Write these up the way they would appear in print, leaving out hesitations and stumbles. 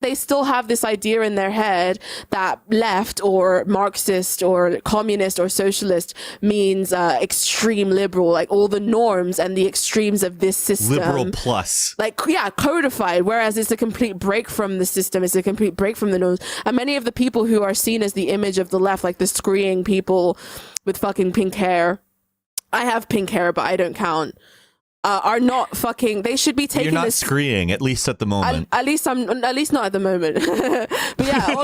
they still have this idea in their head that left or Marxist or communist or socialist means extreme liberal, like all the norms and the extremes of this system. Liberal plus. Like, yeah, codified, whereas it's a complete break from the system. It's a complete break from the norms. And many of the people who are seen as the image of the left, like the screeing people with fucking pink hair. I have pink hair, but I don't count. Are not fucking. They should be taking. You're not this, screeing, at least at the moment. At least not at the moment. But yeah,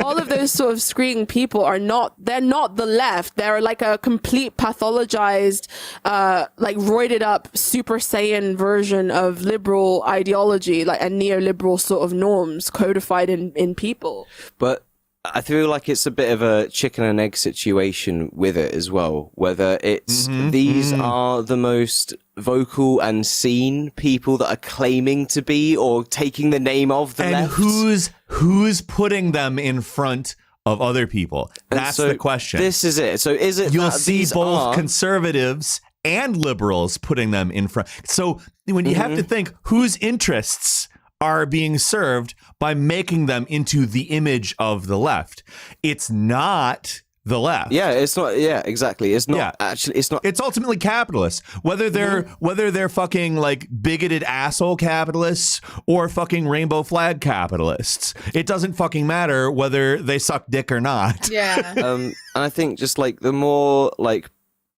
all of those sort of screeing people are not. They're not the left. They're like a complete pathologized, like roided up Super Saiyan version of liberal ideology, like a neoliberal sort of norms codified in people. But I feel like it's a bit of a chicken and egg situation with it as well, whether it's these are the most vocal and seen people that are claiming to be or taking the name of the left. And who's putting them in front of other people? That's the question. This is it. So is it you'll see both conservatives and liberals putting them in front. So when you have to think whose interests are being served by making them into the image of the left. It's not the left. Yeah, it's not. Yeah, exactly. It's not actually. It's not. It's ultimately capitalist. Whether they're fucking like bigoted asshole capitalists or fucking rainbow flag capitalists, it doesn't fucking matter whether they suck dick or not. Yeah. And I think just like the more like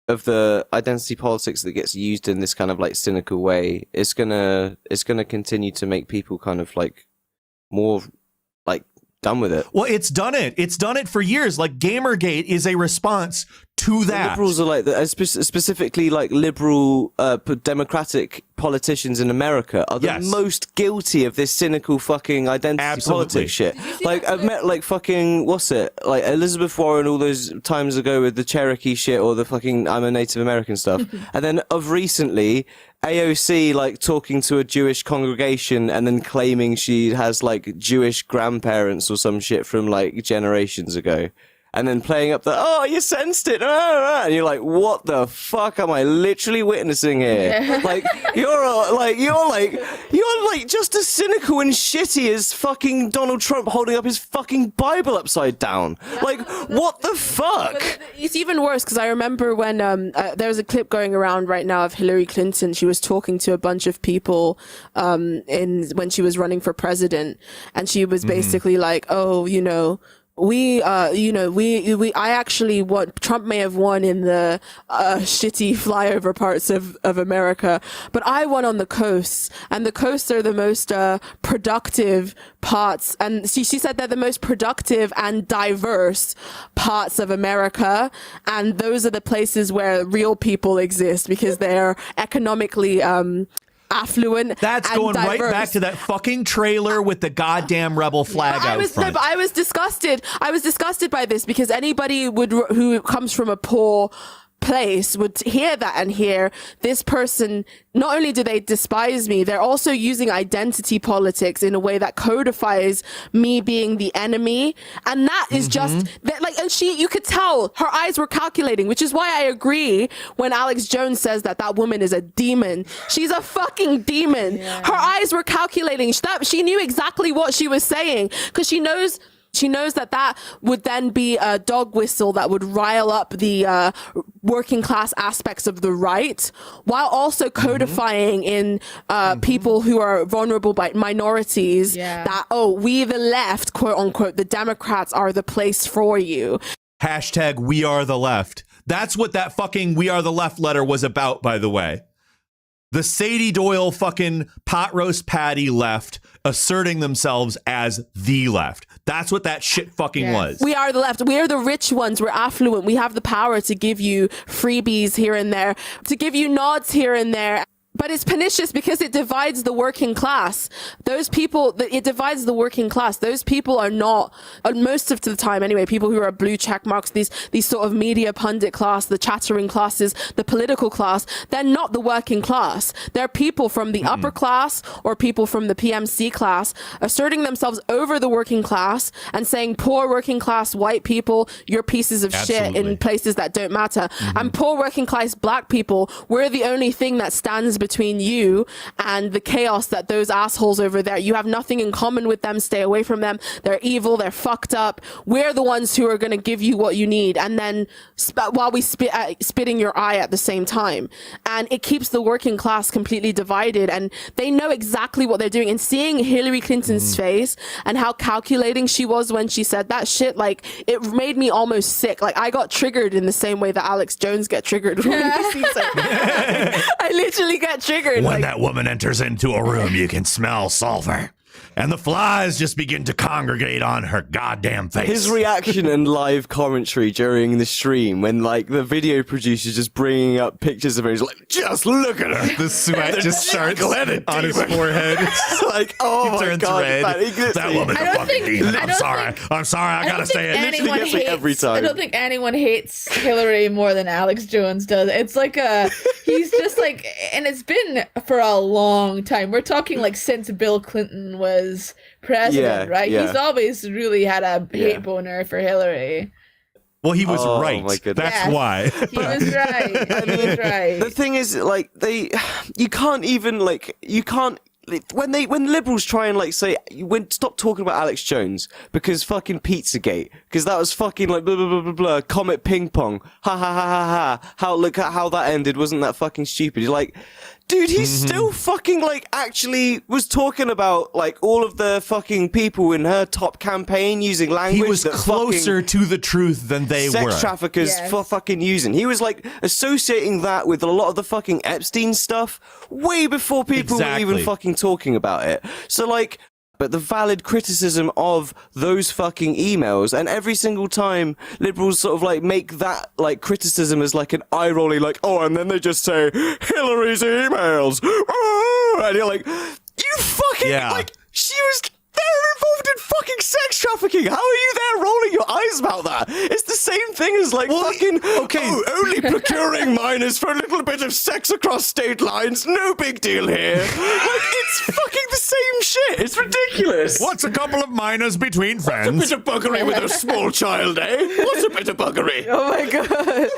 of the identity politics that gets used in this kind of like cynical way, it's gonna continue to make people kind of like more like done with it. Well, it's done it for years. Like Gamergate is a response to that. The liberals are like specifically like liberal democratic politicians in America are the most guilty of this cynical fucking identity politics shit. Like I've met like fucking what's it like Elizabeth Warren all those times ago with the Cherokee shit or the fucking I'm a Native American stuff, and then of recently AOC like talking to a Jewish congregation and then claiming she has like Jewish grandparents or some shit from like generations ago. And then playing up the, oh, you sensed it. And you're like, what the fuck am I literally witnessing here? Yeah. Like, you're just as cynical and shitty as fucking Donald Trump holding up his fucking Bible upside down. Yeah. Like, what the fuck? But it's even worse because I remember when there's a clip going around right now of Hillary Clinton. She was talking to a bunch of people when she was running for president. And she was basically like, oh, you know, I actually want Trump may have won in the shitty flyover parts of America, but I won on the coasts, and the coasts are the most productive parts. And she said they're the most productive and diverse parts of America, and those are the places where real people exist because they're economically affluent. That's going diverse. Right back to that fucking trailer with the goddamn rebel flag out front. No, but I was disgusted. I was disgusted by this because anybody who comes from a poor place would hear that and hear this person. Not only do they despise me, they're also using identity politics in a way that codifies me being the enemy. And that is just like, and you could tell her eyes were calculating, which is why I agree when Alex Jones says that woman is a demon. She's a fucking demon. Yeah. Her eyes were calculating. She knew exactly what she was saying because she knows that would then be a dog whistle that would rile up the working class aspects of the right, while also codifying in people who are vulnerable by minorities that, oh, we the left, quote unquote, the Democrats are the place for you. Hashtag we are the left. That's what that fucking we are the left letter was about, by the way. The Sadie Doyle fucking pot roast patty left asserting themselves as the left. That's what that shit fucking was. We are the left. We are the rich ones. We're affluent. We have the power to give you freebies here and there, to give you nods here and there. But it's pernicious because it divides the working class. Those people, it divides the working class. Those people are not, most of the time anyway, people who are blue check marks, these sort of media pundit class, the chattering classes, the political class, they're not the working class. They're people from the upper class or people from the PMC class asserting themselves over the working class and saying, poor working class white people, you're pieces of shit in places that don't matter. And poor working class black people, we're the only thing that stands between you and the chaos that those assholes over there. You have nothing in common with them. Stay away from them. They're evil. They're fucked up. We're the ones who are going to give you what you need. And then while we spit in your eye at the same time. And it keeps the working class completely divided. And they know exactly what they're doing. And seeing Hillary Clinton's face and how calculating she was when she said that shit, like, it made me almost sick. Like, I got triggered in the same way that Alex Jones get triggered when he sees it. I literally get triggered. When that woman enters into a room, you can smell sulfur. And the flies just begin to congregate on her goddamn face. His reaction and live commentary during the stream when, like, the video producer's just bringing up pictures of her, he's like, just look at her. The sweat just starts on his forehead. It's like, oh my God. Red. That woman's a fucking demon. I'm sorry. I gotta say it. Literally gets me every time. I don't think anyone hates Hillary more than Alex Jones does. It's like he's just like, and it's been for a long time. We're talking like since Bill Clinton was president, right? Yeah. He's always really had a hate boner for Hillary. Well, he was right. My goodness. That's why. He was right. He was right. The thing is, like, you can't when liberals try and like say stop talking about Alex Jones because fucking Pizzagate, because that was fucking like blah blah blah blah blah, Comet Ping Pong, ha ha ha ha ha, look at how that ended, wasn't that fucking stupid? You're like, dude, he's still fucking like actually was talking about like all of the fucking people in her top campaign using language He was that closer to the truth than they were. sex traffickers for fucking using. He was like associating that with a lot of the fucking Epstein stuff way before people were even fucking talking about it. So like, but the valid criticism of those fucking emails, and every single time liberals sort of like make that like criticism as like an eye rolling, like, oh, and then they just say Hillary's emails, oh, and you're like, you fucking like, she was there involved in fucking sex trafficking. How are you there rolling your eyes about that? It's the same thing as like only procuring minors for a little bit of sex across state lines. No big deal here. Like, it's fucking the same shit. It's ridiculous. What's a couple of minors between friends? What's a bit of buggery with a small child, eh? What's a bit of buggery? Oh my God.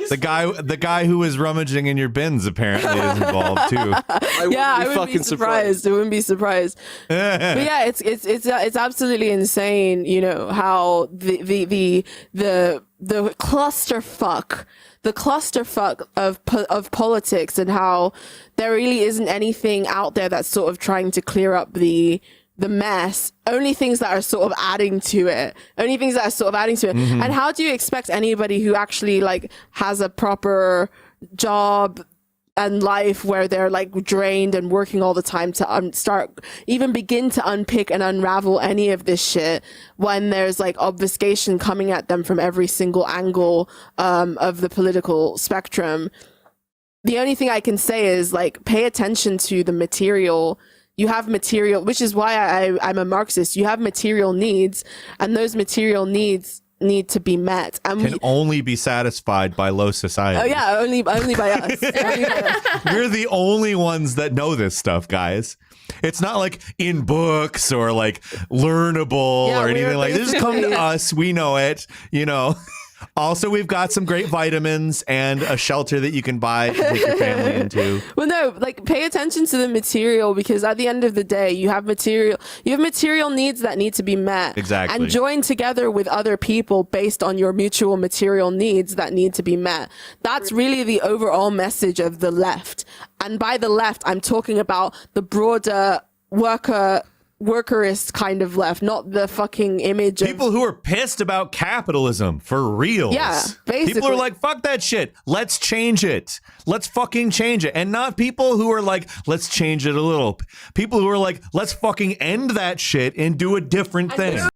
The guy who was rummaging in your bins apparently is involved too. I wouldn't be surprised. I wouldn't be surprised. But yeah, it's absolutely insane, you know, how the clusterfuck of politics, and how there really isn't anything out there that's sort of trying to clear up the mess. Only things that are sort of adding to it. And how do you expect anybody who actually like has a proper job and life where they're like drained and working all the time to begin to unpick and unravel any of this shit, when there's like obfuscation coming at them from every single angle of the political spectrum? The only thing I can say is like, pay attention to the material. You have material, which is why I'm a Marxist. You have material needs, and those material needs need to be met, and can only be satisfied by low society. Oh yeah, only by us. We're the only ones that know this stuff, guys. It's not like in books or like learnable or anything like this. Just come to us. We know it, you know. Also, we've got some great vitamins and a shelter that you can buy to take your family into. Well, no, like, pay attention to the material, because at the end of the day, you have material needs that need to be met. Exactly. And join together with other people based on your mutual material needs that need to be met. That's really the overall message of the left. And by the left, I'm talking about the broader workerist kind of left, not the fucking image of people who are pissed about capitalism for real. Yeah, basically. People are like, fuck that shit. Let's change it. Let's fucking change it. And not people who are like, let's change it a little. People who are like, let's fucking end that shit and do a different thing.